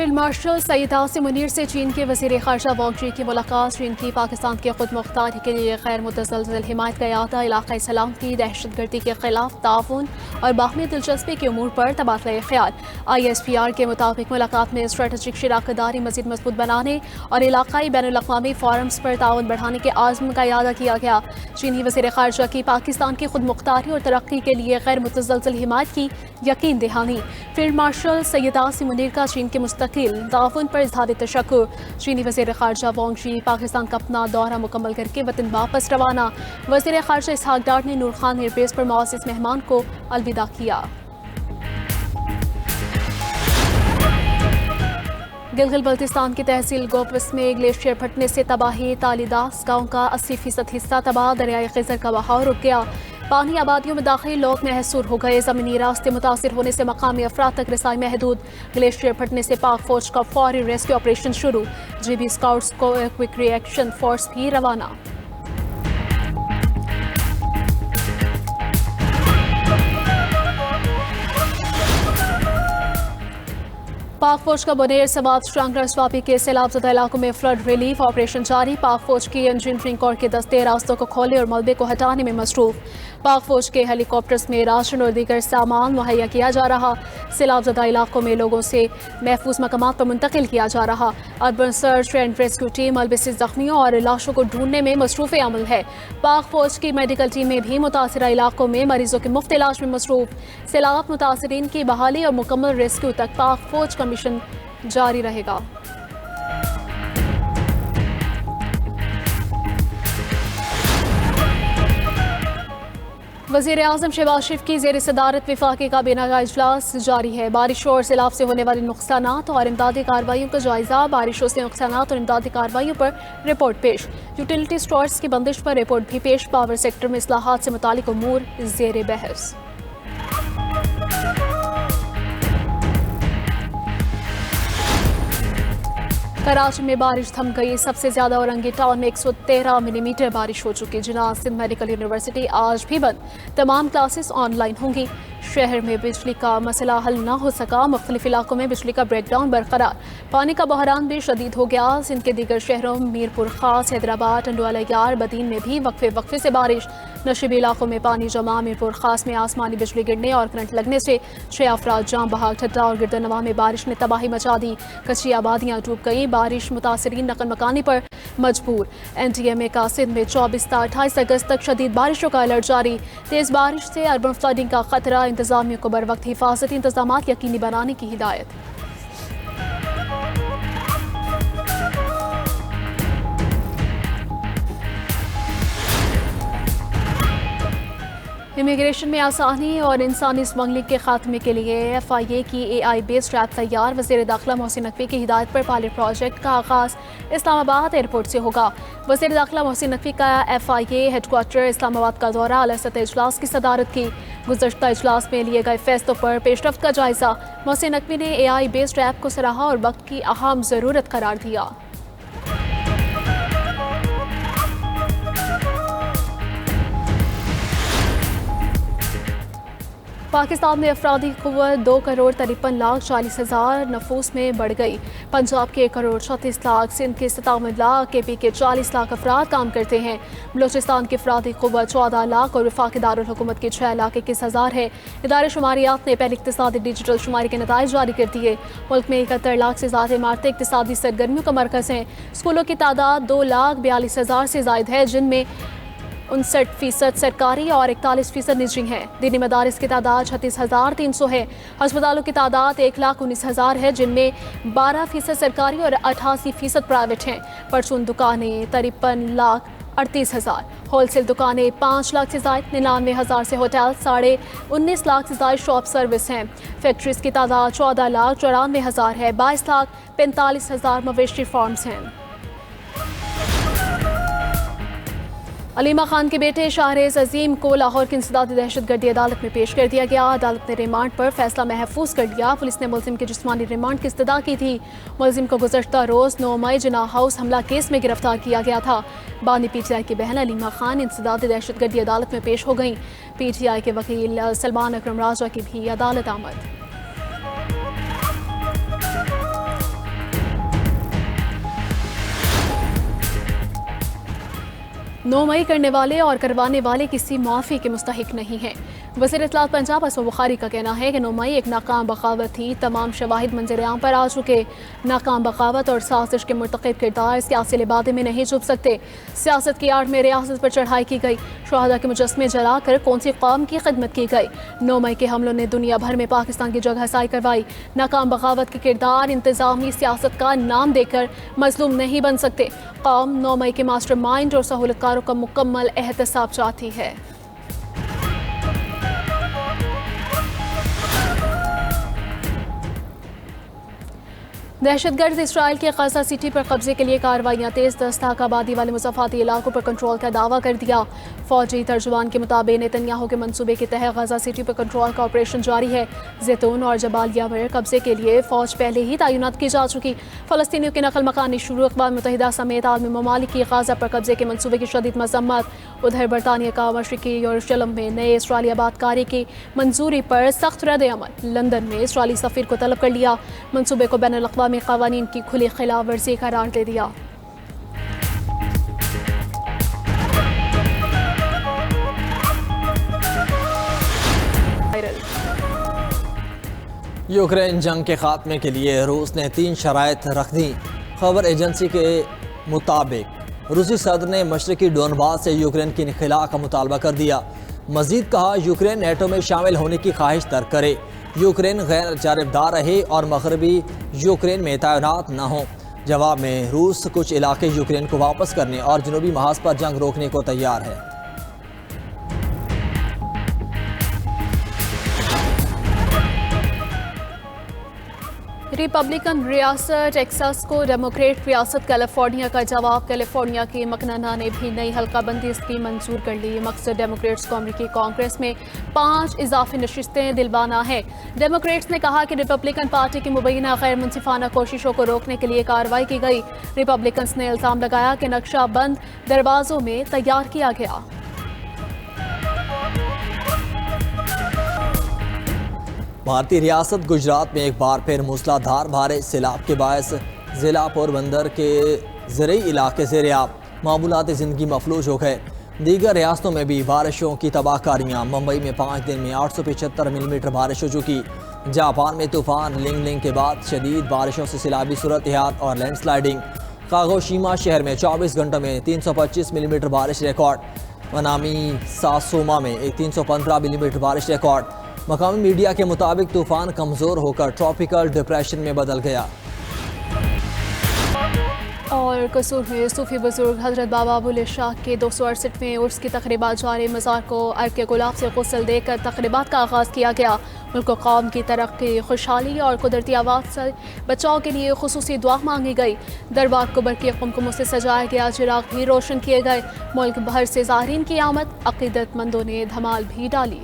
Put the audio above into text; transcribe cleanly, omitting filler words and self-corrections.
Field marshal Saeed Asim Munir से चीन के वज़ीर ख़ारजा वांग शी की मुलाकात। चीन की पाकिस्तान के खुद मुख्तारी के लिए गैर मुतज़लज़ल हिमायत का इरादा, इलाक़ाई सलामती, दहशतगर्दी के खिलाफ ताउन और बाहमी दिलचस्पी के उमूर पर तबादला ख्याल। ISPR के मुताबिक मुलाकात में स्ट्रेटेजिक शराकतदारी मज़ीद मजबूत बनाने और इलाक़ाई बैनुल-अक़वामी फोरम्स पर ताउन बढ़ाने के आज़म का इरादा किया गया। चीनी वज़ीर ख़ारजा की पाकिस्तान की खुद मुख्तारी और तरक्की के लिए गैर मुतज़लज़ल हिमायत की यकीन दहानी। फील्ड मार्शल सईद आसिम मुनीर का चीन के मुस्तकिल ताउन पर इज़हार तशक्कुर। चीनी वज़ीर ख़ारजा वांग शी पाकिस्तान का अपना दौरा मुकम्मल करके वतन वापस रवाना। वज़ीर ख़ारजा इसहाक डार ने नूर खान एयरबेस पर मुअज़्ज़ज़ मेहमान को अलविदा किया। गिलगित बल्तिस्तान की तहसील गोपस में ग्लेशियर फटने से तबाही, तालीदास गांव का 80% हिस्सा तबाह। दरियाए खिज़र का बहाव रुक गया। पानी आबादियों में दाखिल, लोग महसूर हो गए। ज़मीनी रास्ते मुतासिर होने से मकामी अफराद तक रसाई महदूद। ग्लेशियर फटने से पाक फौज का फौरी रेस्क्यू ऑपरेशन शुरू। GB स्काउट्स को क्विक रिएक्शन फोर्स भी रवाना। पाक फौज का बनेर समात शांगरा स्वापी के सैलाबज़दा इलाकों में फ्लड रिलीफ ऑपरेशन जारी। पाक फौज की इंजीनियरिंग कोर के दस्ते रास्तों को खोले और मलबे को हटाने में मसरूफ। पाक फौज के हेलीकॉप्टर्स में राशन और दीगर सामान मुहैया किया जा रहा। सैलाबज़दा इलाकों में लोगों से महफूज मकामात पर मुंतकिल किया जा रहा। Urban search and rescue team मलबे से जख्मियों और लाशों को ढूंढने में मसरूफ़ अमल है। पाक फौज की मेडिकल टीमें भी मुतासरा इलाकों में मरीजों के मुफ्त इलाज में मसरूफ। सैलाब मुतासरीन की बहाली और मुकम्मल रेस्क्यू तक पाक फौज का मिशन जारी रहेगा। वज़ीर आज़म शहबाज शरीफ की ज़ेर सदारत वफाकी काबीना का इजलास जारी है। बारिशों और सैलाब से होने वाले नुकसानात और इमदादी कार्रवाइयों का जायजा। बारिशों से नुकसानात और इमदादी कार्रवाइयों पर रिपोर्ट पेश। यूटिलिटी स्टोर्स की बंदिश पर रिपोर्ट भी पेश। पावर सेक्टर में इस्लाहात से मुतालिक उमूर ज़ेर बहस। कराची में बारिश थम गई। सबसे ज्यादा औरंगी टाउन में 113 मिलीमीटर बारिश हो चुकी। जिला सिंध मेडिकल यूनिवर्सिटी आज भी बंद। तमाम क्लासेस ऑनलाइन होंगी। शहर में बिजली का मसला हल न हो सका। मुख्तलिफ इलाकों में बिजली का ब्रेकडाउन बरकरार। पानी का बहरान भी शदीद हो गया। सिंध के दीगर शहरों मीरपुर खास, हैदराबाद, टंडवाला यार, बदीन में भी वक्फे वक्फे से बारिश। नशीबी इलाकों में पानी जमा। मीरपुर खास में आसमानी बिजली गिरने और करंट लगने से 6 अफराद जाम बहाक। ठट्टा और गिरदनवा में बारिश ने तबाही मचा दी। कच्ची आबादियां डूब गई। बारिश मुतासरीन नकल मकानी पर मजबूर। NTMA का सिंध में 24 से 28 अगस्त तक शदीद बारिशों का अलर्ट जारी। तेज बारिश से अर्बन फ्लडिंग का खतरा। इंतजामिया को बर वक्त हिफाजती इंतजाम यकीनी बनाने की हिदायत। इमिग्रेशन में आसानी और इंसानी स्मगलिंग के खात्मे के लिए FIA की AI बेस्ड ऐप तैयार। वज़ीर दाखिला मोहसिन नकवी की हिदायत पर पायलट प्रोजेक्ट का आगाज़ इस्लामाबाद एयरपोर्ट से होगा। वज़ीर दाखिला मोहसिन नकवी का FIA हेडक्वार्टर इस्लामाबाद का दौरा। आला सतह इजलास की सदारत की। गुज़श्ता इजलास में लिए गए फैसलों पर पेशरफ्त का जायजा। मोहसिन नकवी ने AI बेस्ड ऐप को सराहा और वक्त की अहम ज़रूरत करार दिया। पाकिस्तान में अफरादी क़ुव्वत 2,53,40,000 नफूस में बढ़ गई। पंजाब के 1,36,00,000, सिंध के 57 लाख, KP के 40 लाख अफराद काम करते हैं। बलोचिस्तान की अफरादी क़ुव्वत 14 लाख और वफाकी दारुल हुकूमत की 6 लाख 21,000 है। इदारे शुमारियात ने पहले इक़्तिसादी डिजिटल शुमारी के नताइज जारी कर दिए। मुल्क में 71 लाख से ज़्यादा इमारतें इक़्तिसादी सरगर्मियों का मरकज़ हैं। स्कूलों की तादाद 2,42,000 से ज़ायद है, जिनमें 59% सरकारी और 41% निजी हैं। दीनी मदारिस की तादाद 36,300 है। अस्पतालों की तादाद 1,19,000 है, जिनमें 12% सरकारी और 88% प्राइवेट हैं। परचून दुकानें 53,38,000, होलसेल दुकानें 5 लाख से ज़ायद, 99,000 से होटल, 19.5 लाख से ज़ायद शॉप सर्विस हैं। फैक्ट्रीज की तादाद 14,94,000 है। 22,45,000 मवेशी फार्म्स हैं। अलीमा खान के बेटे शाहरेज अजीम को लाहौर की इंसदादी दहशतगर्दी अदालत में पेश कर दिया गया। अदालत ने रिमांड पर फैसला महफूज कर लिया। पुलिस ने मुलजिम के जिस्मानी रिमांड की इस्तदा की थी। मुलजिम को गुज़श्ता रोज़ 9 मई जिना हाउस हमला केस में गिरफ्तार किया गया था। बानी PTI की बहन अलीमा खान इंसदादी दहशतगर्दी अदालत में पेश हो गई। PTI के वकील सलमान अकरम राजा की भी अदालत आमद। 9 मई करने वाले और करवाने वाले किसी माफ़ी के मुस्तहिक नहीं है। वज़ीर इत्तलात पंजाब असद बुखारी का कहना है कि 9 मई एक नाकाम बगावत थी। तमाम शवाहिद मंजर-ए-आम पर आ चुके। नाकाम बगावत और साजिश के मुर्तकिब किरदार सियासी लिबादे में नहीं छुप सकते। सियासत की आड़ में रियासत पर चढ़ाई की गई। शहादा के मुजस्मे जलाकर कौन सी कौम की खिदमत की गई। 9 मई के हमलों ने दुनिया भर में पाकिस्तान की जगह साई करवाई। नाकाम बगावत के किरदार इंतजामी सियासत का नाम देकर मजलूम नहीं बन सकते। कौम 9 मई के मास्टर माइंड और सहूलतकारों का मुकम्मल एहतसाब चाहती है। दहशतगर्द इसराइल के गजा सिटी पर कब्जे के लिए कार्रवाइयाँ तेज। 10 लाख आबादी वाले मुज़ाफ़ाती इलाकों पर कंट्रोल का दावा कर दिया। फौजी तर्जुमान के मुताबिक नेतन्याहू के मंसूबे के तहत गजा सिटी पर कंट्रोल का ऑपरेशन जारी है। जैतून और जबालिया पर कब्जे के लिए फौज पहले ही तैनात की जा चुकी। फ़लस्तीनियों की नकल मकानी शुरू। अक़वाम मुत्तहिदा समेत आलमी ममालिक की गजा पर कब्जे के मंसूबे की शदीद मज़म्मत। उधर बरतानिया का मशरिकी यरूशलेम में नए इसराइली आबादकारी की मंजूरी पर सख्त रद्द-ए-अमल। लंदन में इसराइली सफ़ीर को तलब कर लिया। मंसूबे को बैनुल अक़वामी क़वानीन की खुली खिलाफ वर्जी करार दे दिया। यूक्रेन जंग के खात्मे के लिए रूस ने 3 शराइत रख दी। खबर एजेंसी के मुताबिक रूसी सदर ने मशरकी डोनबास से यूक्रेन की इनखिला का मुतालबा कर दिया। मजीद कहा, यूक्रेन नेटो में शामिल होने की ख्वाहिश तर्क करे, यूक्रेन गैर जानिबदार रहे और मगरबी यूक्रेन में तैनात न हो। जवाब में रूस कुछ इलाके यूक्रेन को वापस करने और जनूबी महाज पर जंग रोकने को तैयार है। रिपब्लिकन रियासत टेक्सास को डेमोक्रेट रियासत कैलिफोर्निया का जवाब। कैलिफोर्निया की मकनना ने भी नई हल्काबंदी स्कीम मंजूर कर ली। मकसद डेमोक्रेट्स को अमरीकी कांग्रेस में 5 इजाफी नशिस्तें दिलवाना है। डेमोक्रेट्स ने कहा कि रिपब्लिकन पार्टी की मुबैना गैर मुनसिफाना कोशिशों को रोकने के लिए कार्रवाई की गई। रिपब्लिकन्स ने इल्जाम लगाया कि नक्शा बंद दरवाजों में तैयार किया गया। भारतीय रियासत गुजरात में एक बार फिर मूसलाधार भारी सैलाब के बायस ज़िला पोरबंदर के ज़रई इलाके ज़ेर-ए-आब मामूलात ज़िंदगी मफलूज हो गए। दीगर रियासतों में भी बारिशों की तबाहकारियाँ। मुंबई में 5 दिन में 875 मिलीमीटर बारिश हो चुकी। जापान में तूफान लिंग के बाद शदीद बारिशों से सैलाबी सूरत हाल और लैंडस्लाइडिंग। कागोशीमा शहर में 24 घंटों में 325 मिलीमीटर बारिश रिकॉर्ड। मनामी सासोमा में 315 मिलीमीटर बारिश रिकॉर्ड। मकामी मीडिया के मुताबिक तूफान कमज़ोर होकर ट्रॉपिकल डिप्रेशन में बदल गया। और कसूर में सूफी बुजुर्ग हजरत बाबा बुल्ले शाह के 268वें उर्स की तकरीबात जारी। मज़ार को अर्क के गुलाब से गुस्ल देकर तकरीबात का आगाज़ किया गया। मुल्क कौम की तरक्की, खुशहाली और कुदरती आवाज़ से बचाव के लिए खुसूसी दुआ मांगी गई। दरबार को बरक़ी कुमकुमों से सजाया गया। चिराग भी रोशन किए गए। मुल्क भर से ज़ाहिरीन की आमद। अक़ीदतमंदों ने धमाल भी डाली।